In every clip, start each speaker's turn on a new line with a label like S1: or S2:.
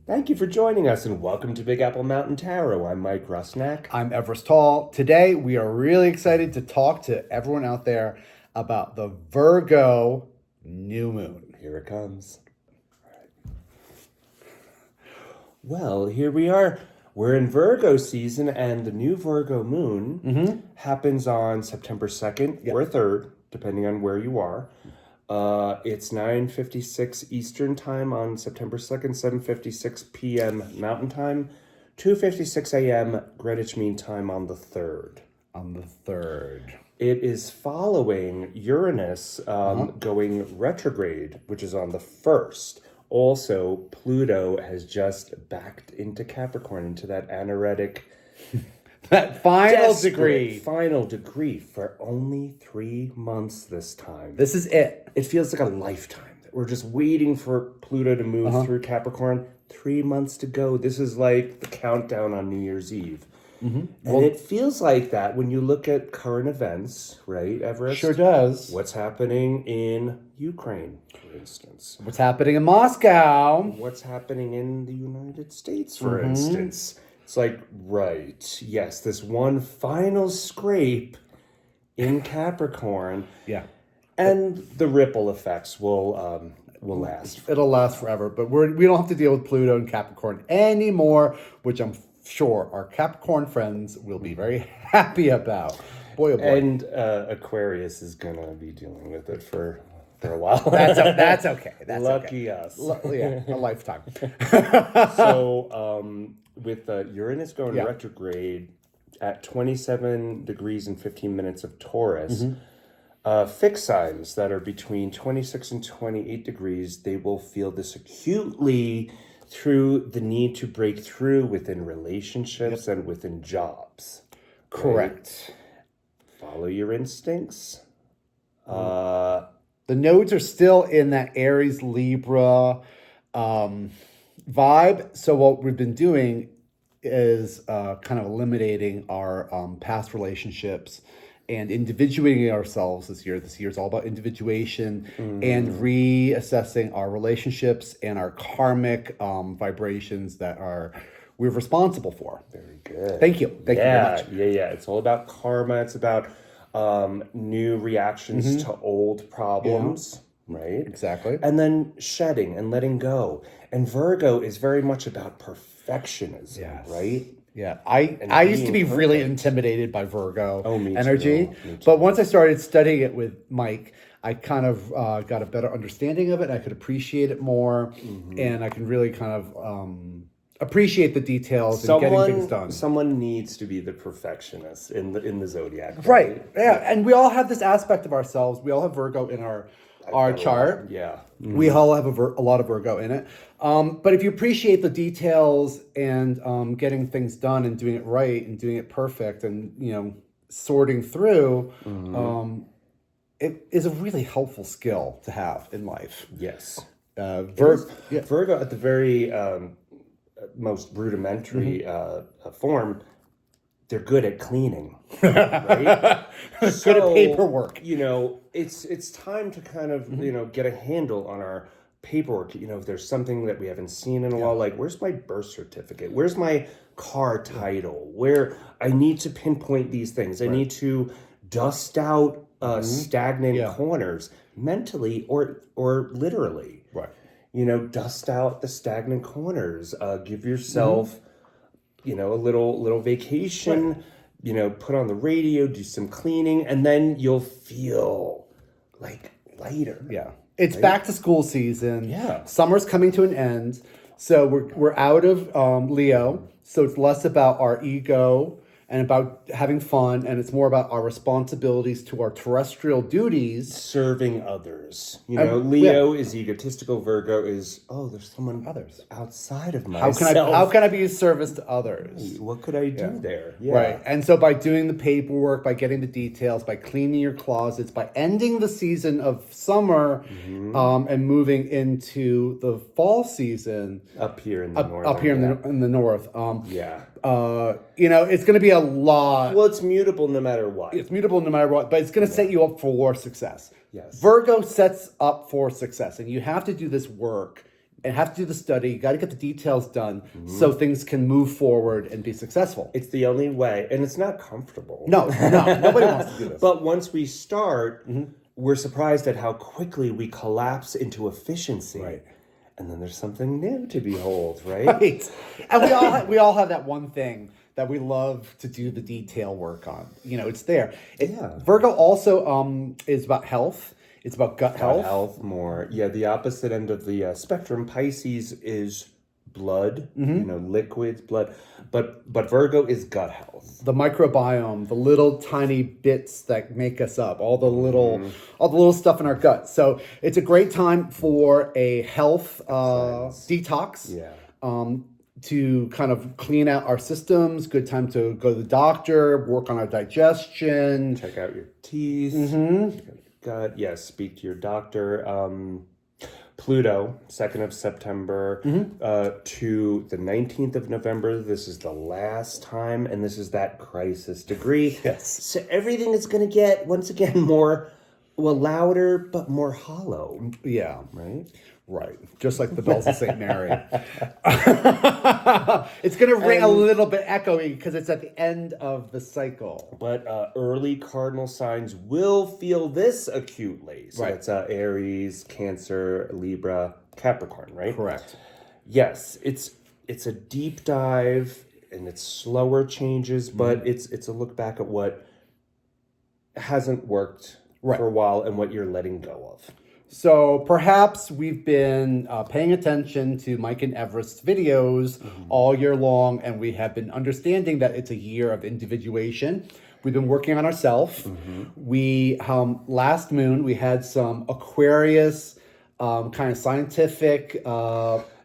S1: Thank you for joining us and welcome to Big Apple Mountain Tarot. I'm Mike Rusnak.
S2: I'm Everest Tall. Today we are really excited to talk to everyone out there about the Virgo New Moon.
S1: Here it comes. Well, here we are. We're in Virgo season and the new Virgo moon happens on September 2nd or 3rd, depending on where you are. It's 9:56 Eastern time on September 2nd, 7:56 p.m. Mountain time, 2:56 a.m. Greenwich Mean Time on the 3rd. It is following Uranus going retrograde, which is on the 1st. Also, Pluto has just backed into Capricorn, into that anaretic
S2: That final degree
S1: for only 3 months this time.
S2: This is it.
S1: It feels like a lifetime. We're just waiting for Pluto to move through Capricorn. 3 months to go. This is like the countdown on New Year's Eve. And it feels like that when you look at current events, right, Everest?
S2: Sure does.
S1: What's happening in Ukraine, for instance?
S2: What's happening in Moscow?
S1: What's happening in the United States, for instance? It's like, right, yes, this one final scrape in Capricorn.
S2: Yeah.
S1: And the ripple effects will last.
S2: It'll last forever, but we don't have to deal with Pluto and Capricorn anymore, which I'm sure our Capricorn friends will be very happy about. Boy, oh boy.
S1: And Aquarius is going to be dealing with it for a while.
S2: That's okay. That's
S1: Lucky
S2: okay.
S1: us.
S2: Yeah, a lifetime.
S1: So with Uranus going retrograde at 27 degrees and 15 minutes of Taurus, fixed signs that are between 26 and 28 degrees, they will feel this acutely through the need to break through within relationships and within jobs.
S2: Correct.
S1: Right? Follow your instincts.
S2: The nodes are still in that Aries Libra vibe. So what we've been doing is kind of eliminating our past relationships and individuating ourselves this year. This year is all about individuation and reassessing our relationships and our karmic vibrations that we're responsible for.
S1: Very good.
S2: Thank you. Thank you very much.
S1: Yeah. It's all about karma. It's about new reactions to old problems, right?
S2: Exactly.
S1: And then shedding and letting go. And Virgo is very much about perfectionism, right?
S2: Yeah, I used to be really intimidated by Virgo energy,
S1: Me too.
S2: But once I started studying it with Mike, I kind of got a better understanding of it. I could appreciate it more, and I can really kind of appreciate the details and getting things done.
S1: Someone needs to be the perfectionist in the zodiac,
S2: right? Yeah, and we all have this aspect of ourselves. We all have Virgo in our chart.
S1: Yeah.
S2: We all have a lot of Virgo in it. But if you appreciate the details and getting things done and doing it right and doing it perfect and, sorting through, it is a really helpful skill to have in life.
S1: Yes.
S2: Virgo
S1: at the very most rudimentary form, they're good at cleaning, right?
S2: Good at paperwork.
S1: It's time to kind of, get a handle on our paperwork. If there's something that we haven't seen in a while, like where's my birth certificate? Where's my car title? Where I need to pinpoint these things. I need to dust out stagnant corners mentally or literally.
S2: Right.
S1: Dust out the stagnant corners. Give yourself a little vacation, put on the radio, do some cleaning, and then you'll feel like lighter.
S2: Yeah. It's back to school season.
S1: Yeah.
S2: Summer's coming to an end. So we're out of Leo. So it's less about our ego and about having fun, and it's more about our responsibilities to our terrestrial duties.
S1: Serving others. Leo is egotistical. Virgo is, there's someone outside of myself.
S2: How can I be of service to others?
S1: What could I do there? Yeah.
S2: Right. And so by doing the paperwork, by getting the details, by cleaning your closets, by ending the season of summer and moving into the fall season.
S1: Up here in the north.
S2: Up here in the north.
S1: Yeah.
S2: It's going to be a lot.
S1: Well, it's mutable no matter what.
S2: It's mutable no matter what, but it's going to set you up for success.
S1: Yes.
S2: Virgo sets up for success, and you have to do this work and have to do the study. You got to get the details done so things can move forward and be successful.
S1: It's the only way, and it's not comfortable.
S2: No, nobody wants to do this.
S1: But once we start, we're surprised at how quickly we collapse into efficiency.
S2: Right.
S1: And then there's something new to behold, right?
S2: Right. And we all have that one thing that we love to do the detail work on. It's there. Virgo also is about health. It's about gut health.
S1: Health more. Yeah, the opposite end of the spectrum. Pisces is blood, liquids, blood. But Virgo is gut health.
S2: The microbiome, the little tiny bits that make us up, all the little stuff in our gut. So it's a great time for a health detox.
S1: Yeah.
S2: To kind of clean out our systems. Good time to go to the doctor, work on our digestion.
S1: Check out your teeth. Check out your gut. Yes, speak to your doctor. Pluto, 2nd of September to the 19th of November. This is the last time, and this is that crisis degree.
S2: Yes.
S1: So everything is going to get, once again, more, louder, but more hollow.
S2: Yeah.
S1: Right?
S2: Right. Just like the bells of St. Mary. It's going to ring a little bit echoey because it's at the end of the cycle.
S1: But early cardinal signs will feel this acutely. So it's Aries, Cancer, Libra, Capricorn, right?
S2: Correct.
S1: Yes, it's a deep dive and it's slower changes, but it's a look back at what hasn't worked for a while and what you're letting go of.
S2: So perhaps we've been paying attention to Mike and Everest's videos all year long, and we have been understanding that it's a year of individuation. We've been working on ourselves. We last moon we had some Aquarius kind of scientific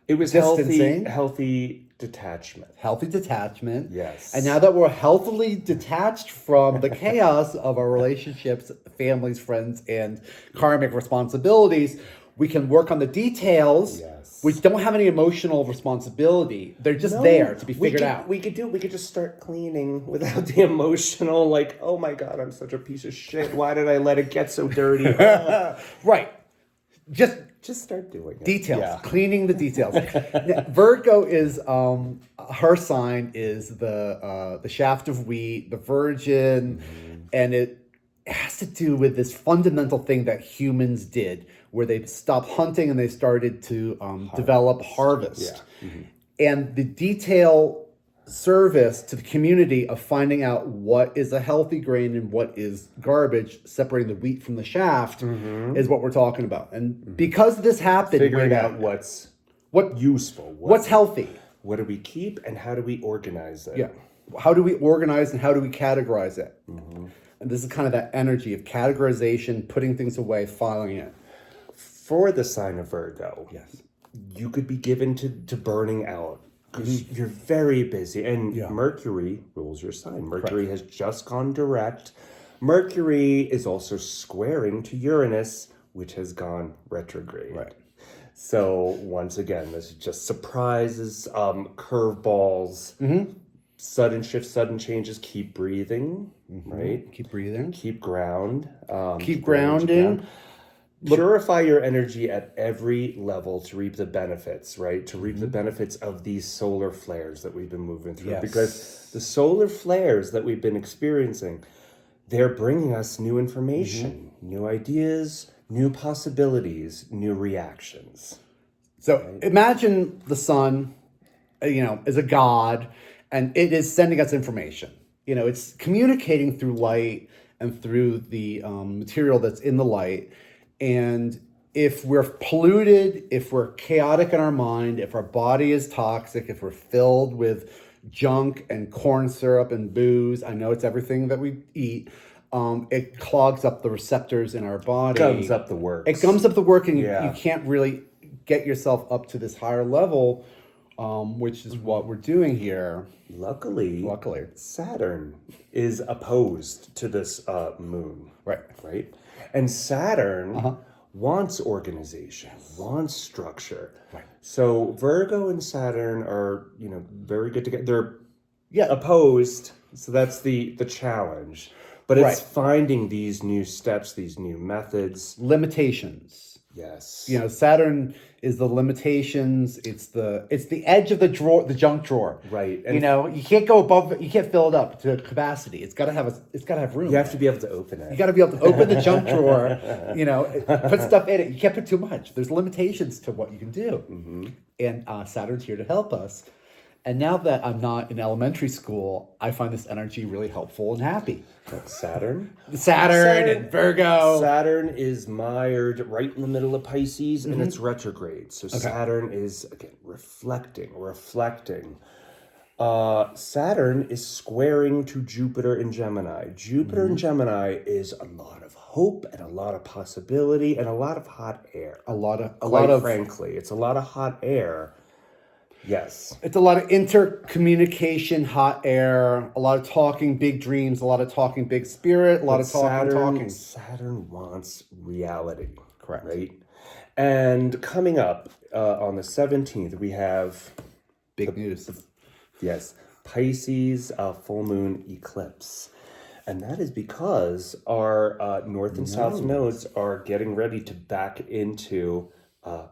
S1: it was
S2: distancing.
S1: healthy detachment.
S2: Healthy detachment.
S1: Yes.
S2: And now that we're healthily detached from the chaos of our relationships, families, friends, and karmic responsibilities, we can work on the details.
S1: Yes.
S2: We don't have any emotional responsibility. They're just there to be figured out.
S1: We could just start cleaning without the emotional, like, oh my God, I'm such a piece of shit. Why did I let it get so dirty?
S2: Right.
S1: Just start doing it.
S2: Details, cleaning the details. Virgo is her sign is the shaft of wheat, the virgin, and it has to do with this fundamental thing that humans did, where they stopped hunting and they started to develop harvest, and the detail service to the community of finding out what is a healthy grain and what is garbage, separating the wheat from the shaft, is what we're talking about. And because this happened,
S1: figuring out what's useful,
S2: what's healthy,
S1: what do we keep, and how do we organize it?
S2: Yeah, how do we organize and how do we categorize it? And this is kind of that energy of categorization, putting things away, filing it.
S1: For the sign of Virgo,
S2: Yes,
S1: you could be given to burning out. Because you're very busy. And Mercury rules your sign. Mercury has just gone direct. Mercury is also squaring to Uranus, which has gone retrograde.
S2: Right.
S1: So once again, this is just surprises, curveballs, sudden shifts, sudden changes. Keep breathing, right?
S2: Keep breathing.
S1: Keep ground.
S2: Keep grounding.
S1: Purify your energy at every level to reap the benefits, right? To reap the benefits of these solar flares that we've been moving through.
S2: Yes.
S1: Because the solar flares that we've been experiencing, they're bringing us new information, new ideas, new possibilities, new reactions.
S2: So imagine the sun, is a god, and it is sending us information. It's communicating through light and through the material that's in the light. And if we're polluted, if we're chaotic in our mind, if our body is toxic, if we're filled with junk and corn syrup and booze, I know it's everything that we eat, it clogs up the receptors in our body.
S1: Gums up the works.
S2: It gums up the work, and you can't really get yourself up to this higher level, which is what we're doing here.
S1: Luckily, Saturn is opposed to this moon. Right? And Saturn wants organization, wants structure.
S2: Right.
S1: So Virgo and Saturn are, very good together. They're opposed, so that's the challenge. But it's finding these new steps, these new methods.
S2: Limitations.
S1: Yes.
S2: You know, Saturn is the limitations. It's the edge of the drawer, the junk drawer.
S1: Right.
S2: You know, you can't go above it. You can't fill it up to capacity. It's got to have room.
S1: You have to be able to open it.
S2: You got to be able to open the junk drawer. You know, put stuff in it. You can't put too much. There's limitations to what you can do. And Saturn's here to help us. And now that I'm not in elementary school, I find this energy really helpful and happy.
S1: Saturn
S2: And Virgo.
S1: Saturn is mired right in the middle of Pisces and it's retrograde. So Saturn is, again, reflecting. Saturn is squaring to Jupiter in Gemini. Jupiter in Gemini is a lot of hope and a lot of possibility and a lot of hot air. Frankly, it's a lot of hot air. Yes.
S2: It's a lot of intercommunication, hot air, a lot of talking big dreams, a lot of talking big spirit, a lot of talking.
S1: Saturn wants reality.
S2: Correct.
S1: Right? And coming up on the 17th, we have...
S2: Big news.
S1: Yes. Pisces full moon eclipse. And that is because our north and south nodes are getting ready to back into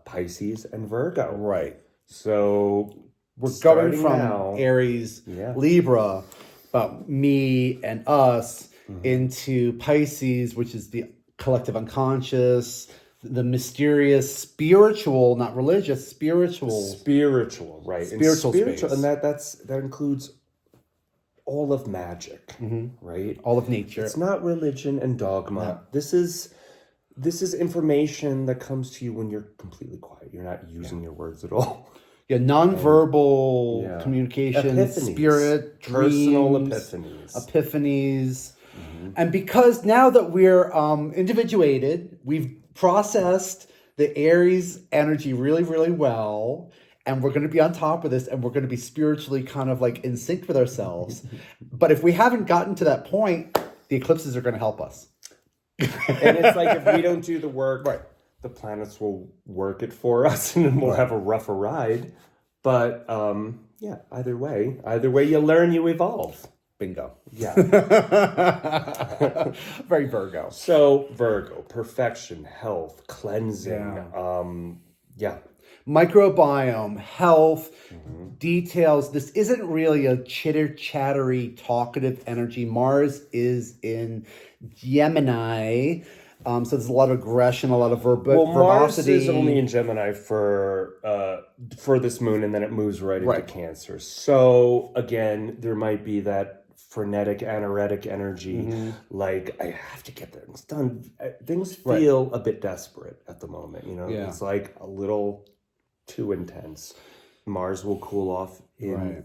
S1: Pisces and Virgo.
S2: Right.
S1: So
S2: we're going from
S1: now,
S2: Aries, Libra, about me and us, into Pisces, which is the collective unconscious, the mysterious, spiritual, not religious, spiritual,
S1: right?
S2: Spiritual space.
S1: And that includes all of magic, right?
S2: All of nature.
S1: It's not religion and dogma. No. This is information that comes to you when you're completely quiet. You're not using your words at all.
S2: Yeah, nonverbal communication,
S1: epiphanies,
S2: spirit,
S1: personal
S2: dreams, epiphanies. And because now that we're individuated, we've processed the Aries energy really, really well, and we're going to be on top of this, and we're going to be spiritually kind of like in sync with ourselves. But if we haven't gotten to that point, the eclipses are going to help us.
S1: And it's like if we don't do the work, the planets will work it for us, and then we'll have a rougher ride. But either way you learn, you evolve.
S2: Bingo.
S1: Yeah.
S2: Very Virgo.
S1: So Virgo, perfection, health, cleansing.
S2: Microbiome, health, details. This isn't really a chitter-chattery, talkative energy. Mars is in Gemini. So there's a lot of aggression, a lot of verbosity.
S1: Mars is only in Gemini for this moon, and then it moves right into Cancer. So again, there might be that frenetic, anoretic energy, like I have to get things done. Things feel a bit desperate at the moment. You know, it's like a little too intense. Mars will cool off in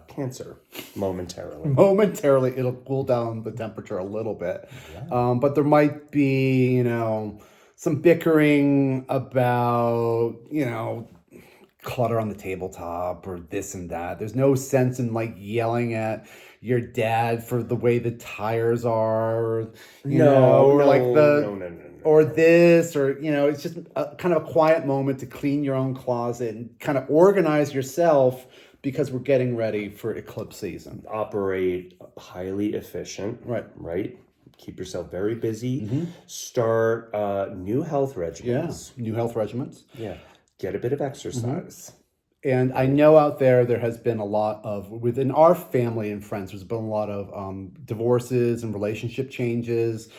S1: Cancer momentarily.
S2: Momentarily, it'll cool down the temperature a little bit. But there might be, some bickering about, clutter on the tabletop or this and that. There's no sense in like yelling at your dad for the way the tires are, or this, or, it's just a kind of a quiet moment to clean your own closet and kind of organize yourself, because we're getting ready for eclipse season.
S1: Operate highly efficient. Right. Keep yourself very busy. Start new health regimens.
S2: New health regimens.
S1: Get a bit of exercise.
S2: And I know out there has been a lot of, within our family and friends, there's been a lot of divorces and relationship changes.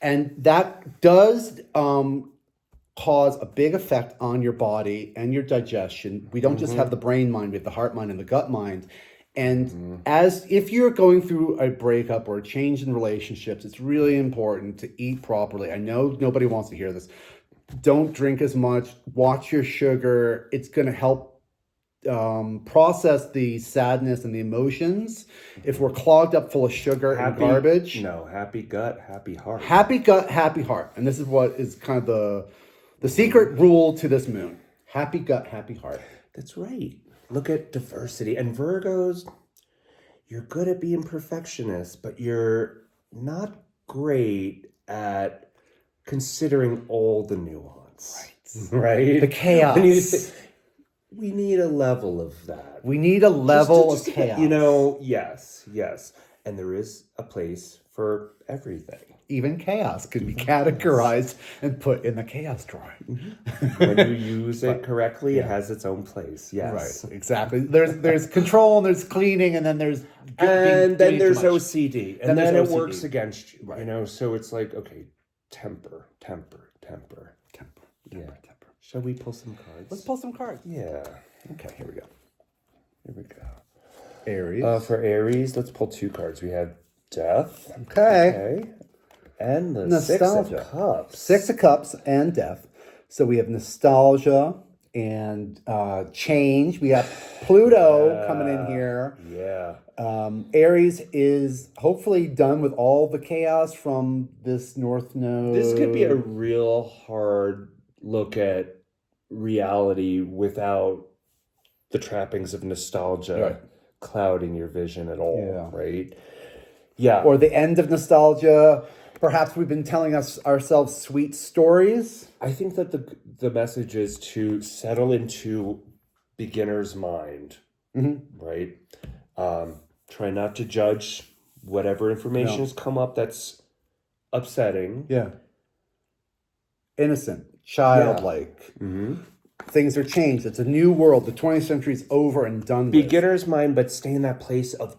S2: And that does cause a big effect on your body and your digestion. We don't just have the brain mind, we have the heart mind and the gut mind. And as if you're going through a breakup or a change in relationships, it's really important to eat properly. I know nobody wants to hear this. Don't drink as much. Watch your sugar. It's going to help process the sadness and the emotions. If we're clogged up full of sugar and garbage.
S1: No, happy gut, happy heart.
S2: Happy gut, happy heart. And this is what is kind of the secret rule to this moon. Happy gut, happy heart.
S1: That's right. Look at diversity. And Virgos, you're good at being perfectionists, but you're not great at considering all the nuance. Right?
S2: The chaos.
S1: We need a level of that.
S2: We need a level of chaos.
S1: Yes. And there is a place for everything.
S2: even chaos could be categorized and put in the chaos drawer.
S1: When you use it correctly, it has its own place. Yes.
S2: Right, exactly. There's control, and there's cleaning, and then there's
S1: And then
S2: doing
S1: there's
S2: too much.
S1: OCD, and
S2: Then
S1: then
S2: there's
S1: it
S2: OCD.
S1: works against you.
S2: Right.
S1: You know, so it's like, okay, temper.
S2: Temper.
S1: Shall we pull some cards?
S2: Let's pull some cards.
S1: Yeah.
S2: Okay, here we go.
S1: Here we go.
S2: Aries.
S1: For Aries, let's pull 2 cards. We have Death.
S2: Okay.
S1: And the
S2: Nostalgia.
S1: 6 of Cups.
S2: 6 of Cups and Death. So we have nostalgia and change. We got Pluto coming in here.
S1: Yeah.
S2: Aries is hopefully done with all the chaos from this North Node.
S1: This could be a real hard look at reality without the trappings of nostalgia clouding your vision at all, right? Yeah.
S2: Or the end of nostalgia. Perhaps we've been telling ourselves sweet stories.
S1: I think that the message is to settle into beginner's mind, right? Try not to judge whatever information has come up that's upsetting.
S2: Yeah. Innocent, childlike. Things are changed. It's a new world. The 20th century is over and done with.
S1: Beginner's mind, but stay in that place of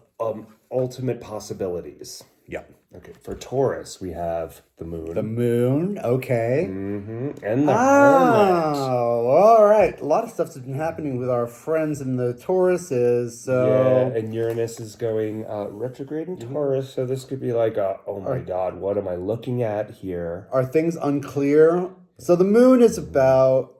S1: ultimate possibilities.
S2: Yeah.
S1: Okay, for Taurus, we have the moon.
S2: The moon, okay.
S1: And the hermit.
S2: Oh, all right. A lot of stuff's been happening with our friends in the Tauruses. So
S1: Yeah, and Uranus is going retrograde in Taurus, so this could be like, oh my God, what am I looking at here?
S2: are things unclear? So the moon is about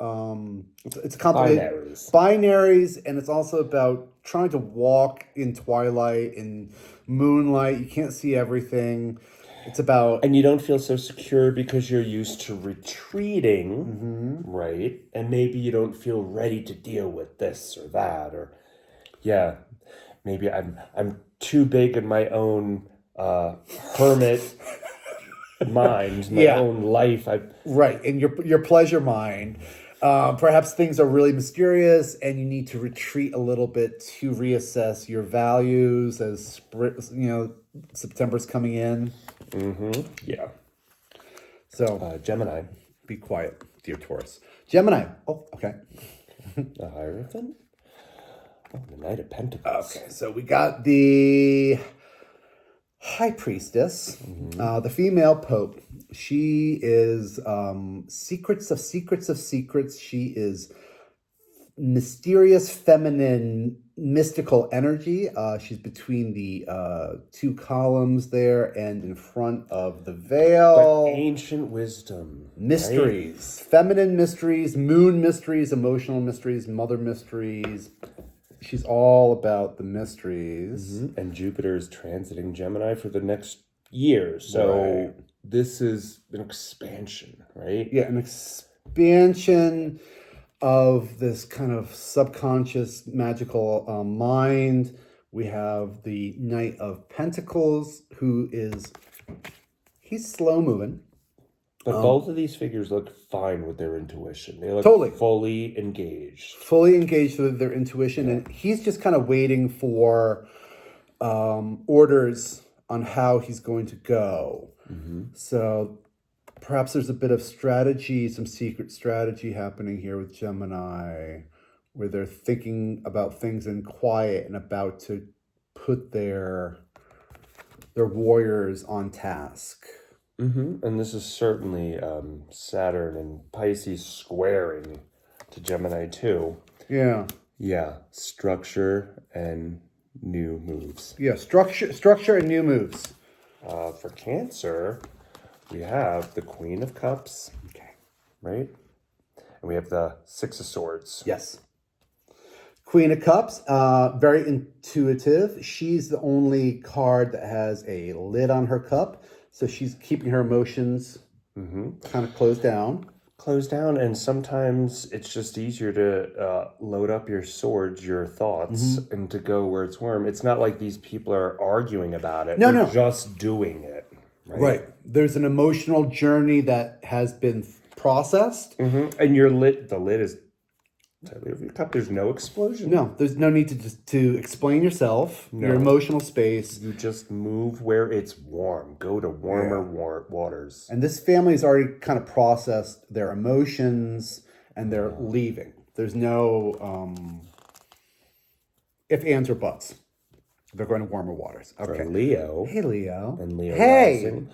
S2: it's complicated. Binaries, and it's also about trying to walk in twilight, in moonlight. You can't see everything. It's about
S1: And you don't feel so secure because you're used to retreating, right? And maybe you don't feel ready to deal with this or that, or maybe I'm too big in my own hermit mind, my own life.
S2: right in your pleasure mind. Perhaps things are really mysterious, and you need to retreat a little bit to reassess your values as September's coming in.
S1: Yeah.
S2: So
S1: Gemini.
S2: be quiet, dear Taurus. Gemini. Oh, okay.
S1: The Hierophant? Oh, the Knight of Pentacles.
S2: Okay, so we got the High Priestess, the female Pope. She is secrets of secrets of secrets. She is mysterious, feminine, mystical energy. She's between the 2 columns there and in front of the veil.
S1: But ancient wisdom.
S2: Mysteries, feminine mysteries, moon mysteries, emotional mysteries, mother mysteries. She's all about the mysteries.
S1: And Jupiter is transiting Gemini for the next year. So this is an expansion, right?
S2: Yeah, an expansion of this kind of subconscious magical mind. We have the Knight of Pentacles, he's slow moving.
S1: But both of these figures look fine with their intuition. They look
S2: Totally.
S1: fully engaged.
S2: Fully engaged with their intuition, and he's just kind of waiting for orders on how he's going to go. So perhaps there's a bit of strategy, some secret strategy happening here with Gemini, where they're thinking about things in quiet and about to put their warriors on task.
S1: And this is certainly Saturn and Pisces squaring to Gemini too.
S2: Yeah.
S1: Yeah, structure and new moves.
S2: Yeah, structure and new moves.
S1: For Cancer, we have the Queen of Cups, right? And we have the 6 of Swords.
S2: Yes. Queen of Cups, very intuitive. She's the only card that has a lid on her cup. So she's keeping her emotions kind of closed down.
S1: And sometimes it's just easier to load up your swords, your thoughts, and to go where it's warm. It's not like these people are arguing about it. They're just doing it.
S2: Right. There's an emotional journey that has been processed.
S1: And the lid is Totally of your cup. There's no explosion.
S2: No, there's no need to explain yourself, your emotional space.
S1: You just move where it's warm. Go to warmer waters.
S2: And this family has already kind of processed their emotions and they're leaving. There's no if, ands, or buts. They're going to warmer waters. Okay.
S1: For Leo.
S2: Hey, Leo.
S1: And Leo
S2: hey.
S1: rising.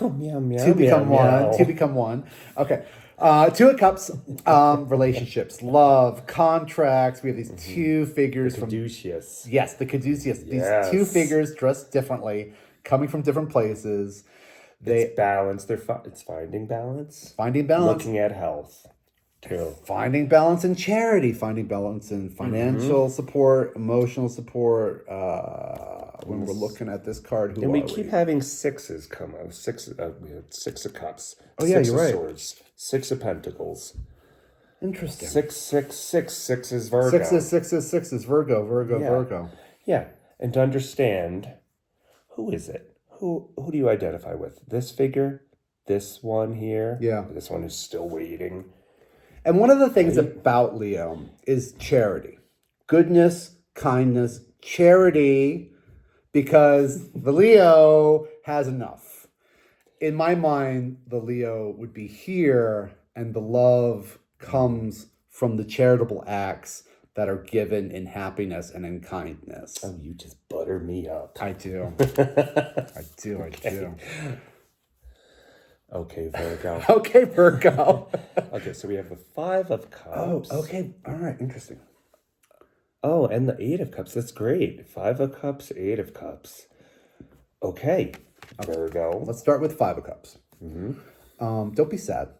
S1: Oh, meow, meow,
S2: Two become
S1: meow,
S2: one.
S1: meow.
S2: Two become one. Okay. Two of Cups, relationships, love, contracts. We have these two figures from
S1: Caduceus.
S2: Yes, the Caduceus.
S1: Yes.
S2: These two figures dressed differently, coming from different places.
S1: It's balance. It's finding balance.
S2: Finding balance.
S1: Looking at health. Too.
S2: Finding balance in charity. Finding balance in financial support, emotional support. When we're looking at this card,
S1: and we keep having sixes come out. We had 6 of Cups.
S2: Oh, yeah,
S1: Six
S2: you're
S1: of
S2: right.
S1: Swords. 6 of Pentacles.
S2: Interesting.
S1: 6 is Virgo.
S2: Six is Virgo.
S1: Yeah, and to understand, who is it? Who do you identify with? This figure, this one here.
S2: Yeah.
S1: This one who's still waiting.
S2: And one of the things about Leo is charity, goodness, kindness, charity, because the Leo has enough. In my mind, the Leo would be here, and the love comes from the charitable acts that are given in happiness and in kindness.
S1: Oh, you just butter me up.
S2: I do. I do.
S1: Okay, Virgo.
S2: Okay, Virgo.
S1: Okay, so we have the 5 of Cups.
S2: Oh, okay. All right. Interesting.
S1: Oh, and the 8 of Cups. That's great. 5 of Cups, 8 of Cups. Okay, Virgo.
S2: Let's start with 5 of Cups. Don't be sad.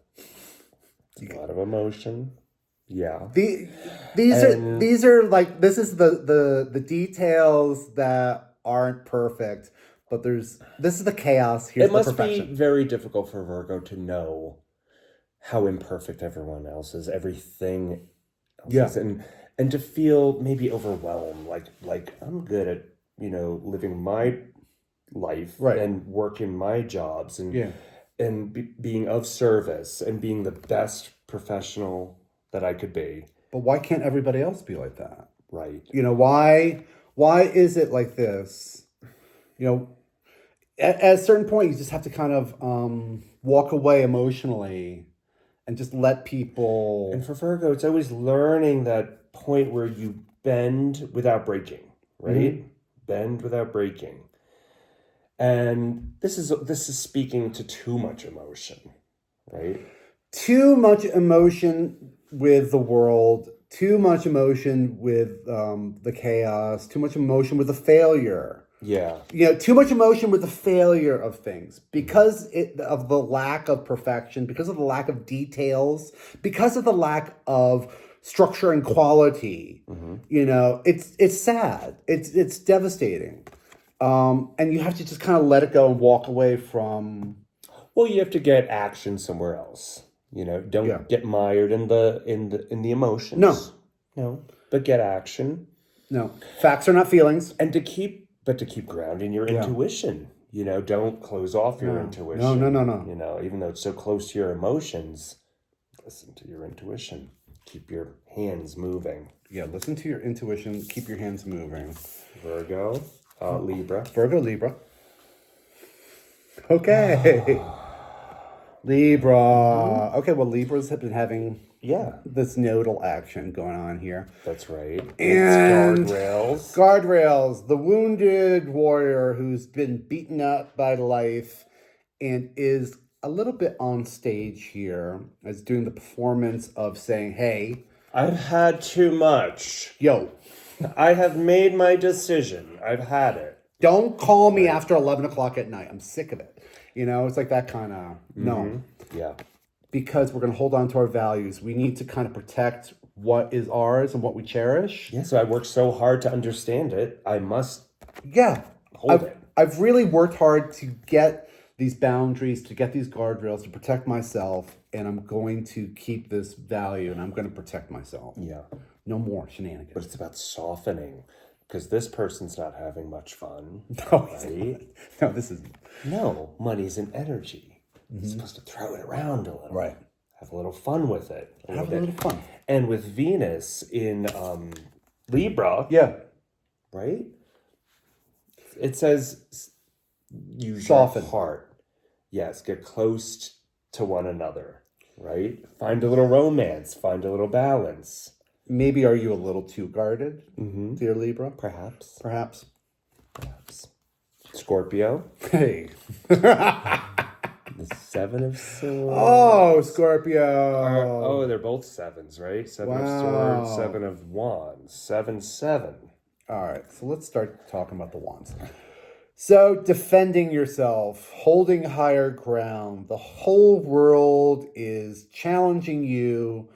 S1: A lot of emotion. Yeah.
S2: These are like, this is the details that aren't perfect, but this is the chaos. Here's
S1: It must
S2: the perfection.
S1: be very difficult for Virgo to know how imperfect everyone else is, everything else is, and to feel maybe overwhelmed, like I'm good at, living my life and working my jobs and being of service and being the best professional that I could be.
S2: But why can't everybody else be like that?
S1: Right.
S2: Why is it like this? At a certain point, you just have to kind of walk away emotionally and just let people.
S1: And for Virgo, it's always learning that point where you bend without breaking, right? Bend without breaking. And this is speaking to too much emotion, right?
S2: Too much emotion with the world, too much emotion with the chaos, too much emotion with the failure.
S1: Yeah.
S2: Too much emotion with the failure of things because of the lack of perfection, because of the lack of details, because of the lack of structure and quality. It's sad. It's devastating. And you have to just kind of let it go and walk away from.
S1: Well, you have to get action somewhere else. Don't get mired in the emotions. No. But get action.
S2: No. Facts are not feelings.
S1: And to keep grounding your intuition. Don't close off your intuition.
S2: No.
S1: Even though it's so close to your emotions, listen to your intuition. Keep your hands moving.
S2: Yeah, listen to your intuition. Keep your hands moving.
S1: Virgo, Libra.
S2: Virgo, Libra. Okay. Libra. Okay, well, Libras have been having this nodal action going on here.
S1: That's right.
S2: And
S1: it's
S2: guardrails. The wounded warrior who's been beaten up by life and is a little bit on stage here as doing the performance of saying, hey,
S1: I've had too much.
S2: Yo.
S1: I have made my decision. I've had it.
S2: Don't call me after 11 o'clock at night. I'm sick of it. It's like that kind of, no.
S1: Yeah.
S2: Because we're going to hold on to our values. We need to kind of protect what is ours and what we cherish.
S1: Yeah, so I worked so hard to understand it. I must hold it.
S2: I've really worked hard to get these boundaries, to get these guardrails, to protect myself. And I'm going to keep this value and I'm going to protect myself.
S1: Yeah.
S2: No more shenanigans.
S1: But it's about softening. Because this person's not having much fun.
S2: No,
S1: right?
S2: No, this is...
S1: No, money's an energy. You're supposed to throw it around a little.
S2: Right.
S1: have a little fun with it.
S2: Have a little fun.
S1: And with Venus in Libra,
S2: Yeah.
S1: right? It says use
S2: Soften.
S1: your heart. Yes, get close to one another, right? Find a little romance, find a little balance.
S2: Maybe are you a little too guarded, dear Libra?
S1: Perhaps.
S2: Perhaps.
S1: Scorpio,
S2: Hey.
S1: the Seven of Swords.
S2: Oh, Scorpio.
S1: Oh, they're both sevens, right? Seven of
S2: Wow.
S1: Swords, Seven of Wands, 7-7.
S2: All right, so let's start talking about the wands. So, defending yourself, holding higher ground. The whole world is challenging you,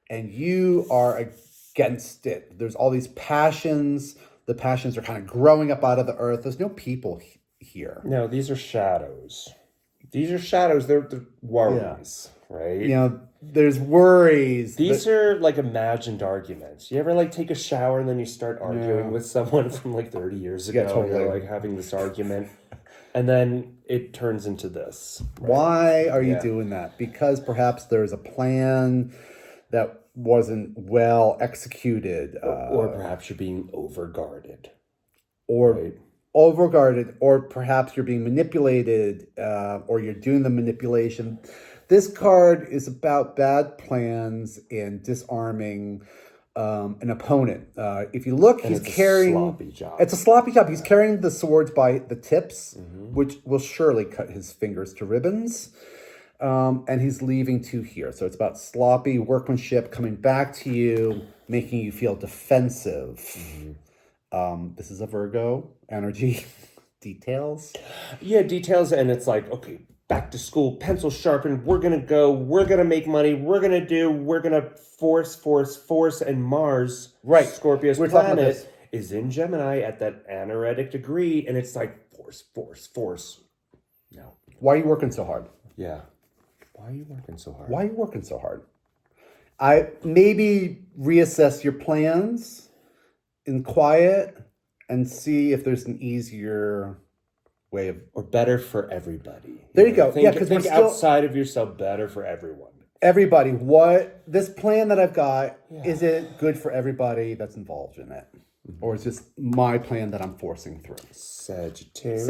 S2: and you are against it. There's all these passions. The passions are kind of growing up out of the earth. There's no people here.
S1: No, these are shadows. These are shadows. They're worries, right?
S2: You know, there's worries.
S1: These are like imagined arguments. You ever like take a shower and then you start arguing with someone from like 30 years ago?
S2: Yeah, totally.
S1: You're like having this argument, and then it turns into this. Right?
S2: Why are you doing that? Because perhaps there's a plan that wasn't well executed.
S1: Or perhaps you're being overguarded.
S2: Or
S1: right?
S2: overguarded, or perhaps you're being manipulated, or you're doing the manipulation. This card is about bad plans and disarming an opponent. If you look, he's carrying...
S1: a sloppy job.
S2: It's a sloppy job. He's carrying the swords by the tips, which will surely cut his fingers to ribbons. And he's leaving two here. So it's about sloppy workmanship coming back to you, making you feel defensive. This is a Virgo energy. Details.
S1: Yeah, details, and it's like, okay, back to school, pencil sharpened, we're gonna go, we're gonna make money, we're gonna force, and Mars,
S2: Right.
S1: Scorpio's
S2: We're talking about
S1: planet,
S2: this.
S1: is in Gemini at that aneretic degree, and it's like, force. No.
S2: Why are you working so hard?
S1: Yeah. Why are you working so hard?
S2: Why are you working so hard? I maybe reassess your plans in quiet and see if there's an easier way of...
S1: Or better for everybody.
S2: There you go.
S1: Think,
S2: Yeah, 'cause
S1: think
S2: we're still-
S1: outside of yourself, better for everyone.
S2: Everybody, what this plan that I've got, is it good for everybody that's involved in it? Or is this my plan that I'm forcing through?
S1: Sagittarius.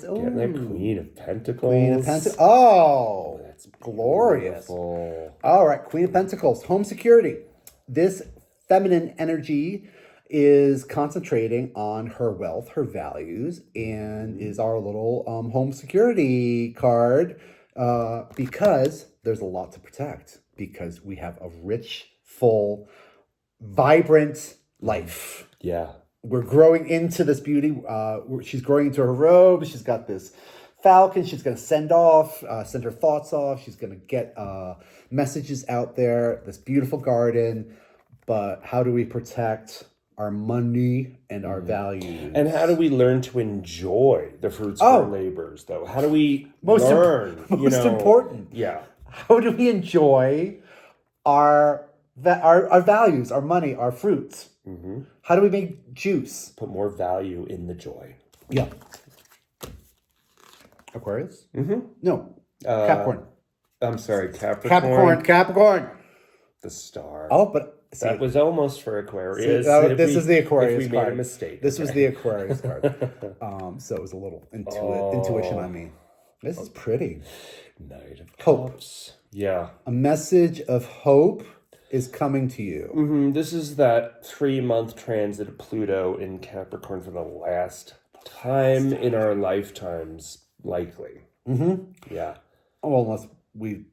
S2: Oh,
S1: Getting that Queen of Pentacles.
S2: Queen of Pentacles. Oh,
S1: That's
S2: glorious.
S1: beautiful.
S2: All right, Queen of Pentacles, home security. This feminine energy is concentrating on her wealth, her values, and is our little home security card because there's a lot to protect, because we have a rich, full, vibrant life.
S1: Yeah.
S2: We're growing into this beauty. She's growing into her robe. She's got this falcon she's going to send her thoughts off. She's going to get messages out there, this beautiful garden. But how do we protect our money and our values?
S1: And how do we learn to enjoy the fruits of our labors, though? How do we learn?
S2: Most important.
S1: Yeah.
S2: How do we enjoy our values, our money, our fruits? How do we make juice?
S1: Put more value in the joy.
S2: Yeah. Aquarius? No. Capricorn.
S1: I'm sorry,
S2: Capricorn.
S1: The star.
S2: Oh, but see,
S1: that was almost for Aquarius.
S2: this is the Aquarius
S1: if we
S2: card.
S1: made a mistake.
S2: This was the Aquarius card. So it was a little intuition on me. This is pretty.
S1: Knight of
S2: Hope.
S1: Cups. Yeah.
S2: A message of hope is coming to you.
S1: This is that 3-month transit of Pluto in Capricorn for the last time in our lifetimes, likely. Yeah.
S2: Oh, unless we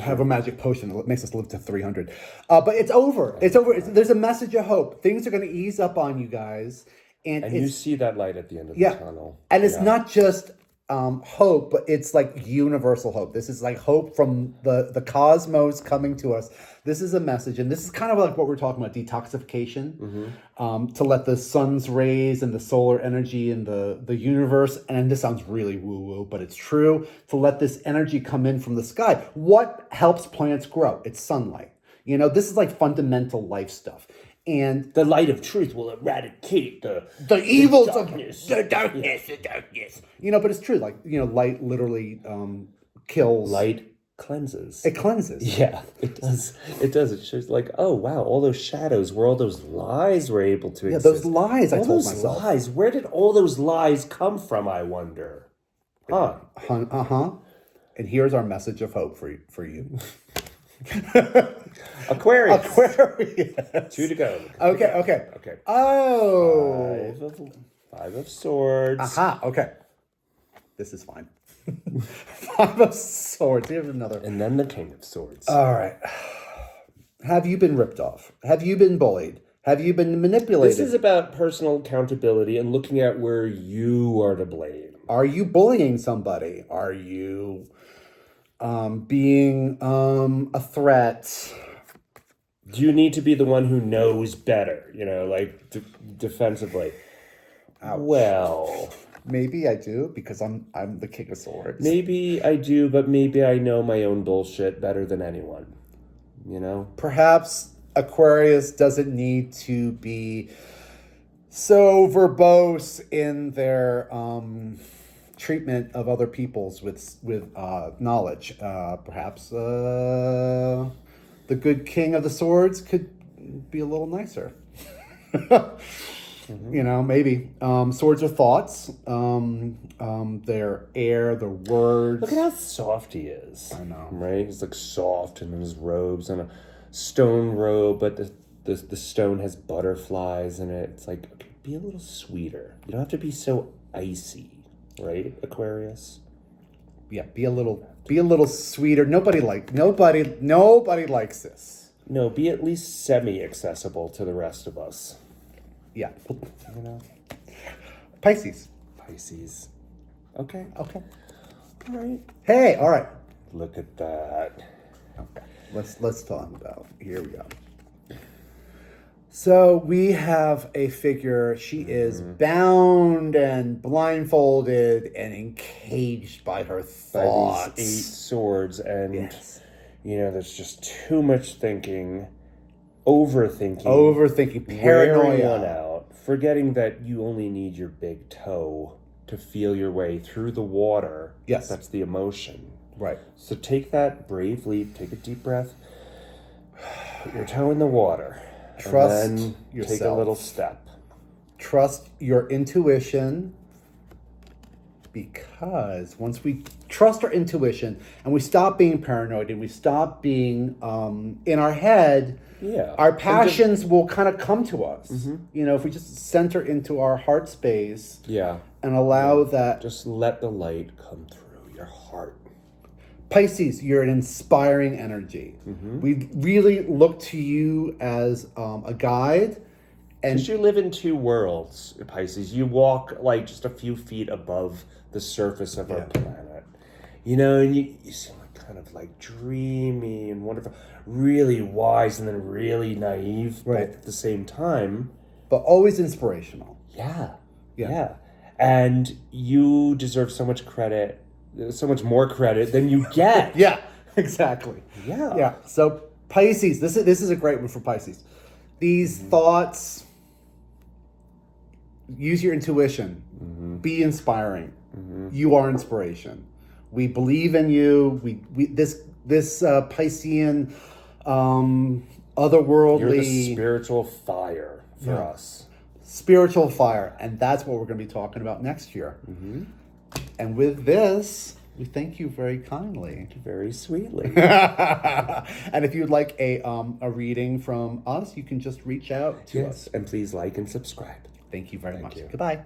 S2: have a magic potion that makes us live to 300. But it's over. It's over. There's a message of hope. Things are going to ease up on you guys. And
S1: you see that light at the end of the tunnel.
S2: And it's not just hope, but it's like universal hope. This is like hope from the cosmos coming to us. This is a message, and this is kind of like what we're talking about, detoxification, to let the sun's rays and the solar energy and the universe, and this sounds really woo-woo, but it's true, to let this energy come in from the sky. What helps plants grow? It's sunlight. This is like fundamental life stuff. And
S1: the light of truth will eradicate the
S2: evils
S1: darkness.
S2: of the darkness. But it's true. Like, light literally kills.
S1: Light cleanses.
S2: It cleanses.
S1: Yeah, it does. It does. It shows like, oh wow, all those shadows, where all those lies were able to exist.
S2: Those lies I
S1: all
S2: told
S1: those
S2: myself.
S1: lies. Where did all those lies come from, I wonder? Huh.
S2: And here's our message of hope for you.
S1: Aquarius.
S2: Aquarius.
S1: 2 to go.
S2: Okay. Oh.
S1: Five of Swords.
S2: Okay. This is fine. 5 of Swords. Here's another.
S1: And then the King of Swords.
S2: All right. Have you been ripped off? Have you been bullied? Have you been manipulated?
S1: This is about personal accountability and looking at where you are to blame.
S2: Are you bullying somebody? Are you being a threat?
S1: Do you need to be the one who knows better? Like defensively.
S2: Ouch.
S1: Well,
S2: maybe I do because I'm the King of Swords.
S1: Maybe I do, but maybe I know my own bullshit better than anyone.
S2: Perhaps Aquarius doesn't need to be so verbose in their treatment of other people's with knowledge. Perhaps the good King of the Swords could be a little nicer. Maybe. Swords are thoughts. Their air, their words.
S1: Look at how soft he is.
S2: I know.
S1: Right? He's like soft in his robes and a stone robe, but the stone has butterflies in it. It's like, okay, be a little sweeter. You don't have to be so icy, right, Aquarius?
S2: Yeah, be a little sweeter. Nobody likes this.
S1: No, be at least semi-accessible to the rest of us.
S2: Yeah. Pisces.
S1: Okay.
S2: All
S1: right.
S2: Hey, all right.
S1: Look at that.
S2: Okay. Let's talk about. Here we go. So we have a figure. She is bound and blindfolded and encaged by her thoughts.
S1: By these 8 swords, and there's just too much thinking,
S2: overthinking, paranoia,
S1: one out, forgetting that you only need your big toe to feel your way through the water.
S2: Yes,
S1: that's the emotion.
S2: Right.
S1: So take that brave leap. Take a deep breath. Put your toe in the water.
S2: Trust
S1: and then
S2: yourself.
S1: Take a little step.
S2: Trust your intuition, because once we trust our intuition and we stop being paranoid and we stop being in our head, our passions will kind of come to us. If we just center into our heart space, and allow that,
S1: just let the light come through your heart.
S2: Pisces, you're an inspiring energy. We really look to you as a guide. And
S1: you live in 2 worlds, Pisces. You walk like just a few feet above the surface of our planet. And you seem like kind of like dreamy and wonderful, really wise and then really naive, both at the same time.
S2: But always inspirational.
S1: Yeah. And you deserve so much credit, so much more credit than you get.
S2: Yeah, exactly.
S1: Yeah.
S2: So Pisces, this is a great one for Pisces. These thoughts, use your intuition. Be inspiring. You are inspiration. We believe in you. This Piscean, otherworldly.
S1: You're the spiritual fire for us.
S2: Spiritual fire, and that's what we're going to be talking about next year. And with this, we thank you very kindly,
S1: very sweetly.
S2: And if you'd like a reading from us, you can just reach out to us.
S1: And please like and subscribe.
S2: Thank you very much. Goodbye.